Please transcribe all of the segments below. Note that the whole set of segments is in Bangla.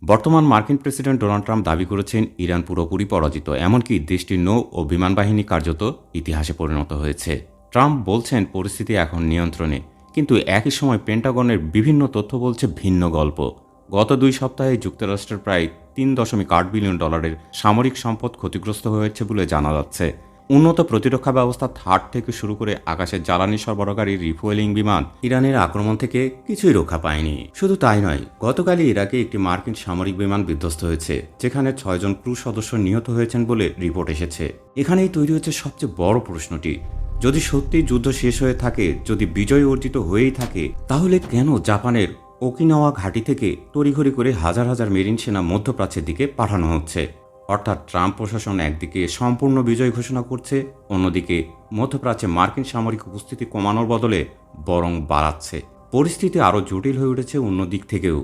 বর্তমান মার্কিন প্রেসিডেন্ট ডোনাল্ড ট্রাম্প দাবি করেছেন ইরান পুরোপুরি পরাজিত, এমনকি দেশটির নৌ ও বিমান বাহিনী কার্যত ইতিহাসে পরিণত হয়েছে। ট্রাম্প বলছেন পরিস্থিতি এখন নিয়ন্ত্রণে, কিন্তু একই সময় পেন্টাগনের বিভিন্ন তথ্য বলছে ভিন্ন গল্প। গত 2 সপ্তাহে যুক্তরাষ্ট্রের প্রায় $3.8 বিলিয়ন সামরিক সম্পদ ক্ষতিগ্রস্ত হয়েছে বলে জানা যাচ্ছে। উন্নত প্রতিরক্ষা ব্যবস্থা থার্ড থেকে শুরু করে আকাশের জ্বালানি সরবরাহকারী রিফুয়েলিং বিমান ইরানের আক্রমণ থেকে কিছুই রক্ষা পায়নি। শুধু তাই নয়, গতকালই ইরাকে একটি মার্কিন সামরিক বিমান বিধ্বস্ত হয়েছে, যেখানে 6 জন ক্রু সদস্য নিহত হয়েছেন বলে রিপোর্ট এসেছে। এখানেই তৈরি হচ্ছে সবচেয়ে বড় প্রশ্নটি, যদি সত্যি যুদ্ধ শেষ হয়ে থাকে, যদি বিজয় অর্জিত হয়েই থাকে, তাহলে কেন জাপানের ওকিনাওয়া ঘাঁটি থেকে তড়িঘড়ি করে হাজার হাজার মেরিন সেনা মধ্যপ্রাচ্যের দিকে পাঠানো হচ্ছে? অর্থাৎ ট্রাম্প প্রশাসন একদিকে সম্পূর্ণ বিজয় ঘোষণা করছে, অন্যদিকে মধ্যপ্রাচ্যে মার্কিন সামরিক উপস্থিতি কমানোর বদলে বরং বাড়াচ্ছে। পরিস্থিতি আরও জটিল হয়ে উঠেছে অন্য দিক থেকেও।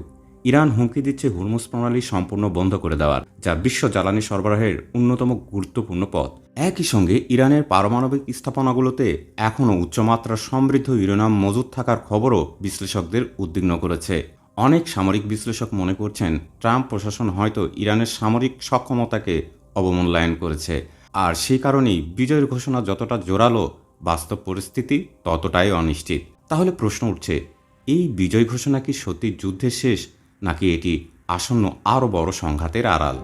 ইরান হুমকি দিচ্ছে হুরমুজ প্রণালী সম্পূর্ণ বন্ধ করে দেওয়ার, যা বিশ্ব জ্বালানি সরবরাহের অন্যতম গুরুত্বপূর্ণ পথ। একই সঙ্গে ইরানের পারমাণবিক স্থাপনাগুলোতে এখনও উচ্চমাত্রার সমৃদ্ধ ইউরেনিয়াম মজুদ থাকার খবরও বিশ্লেষকদের উদ্বিগ্ন করেছে। অনেক সামরিক বিশ্লেষক মনে করছেন ট্রাম্প প্রশাসন হয়তো ইরানের সামরিক সক্ষমতাকে অবমূল্যায়ন করেছে, আর সেই কারণেই বিজয়ের ঘোষণা যতটা জোরালো, বাস্তব পরিস্থিতি ততটাই অনিশ্চিত। তাহলে প্রশ্ন উঠছে, এই বিজয় ঘোষণা কি সত্যি যুদ্ধের শেষ, নাকি এটি আসন্ন আরও বড় সংঘাতের আড়াল?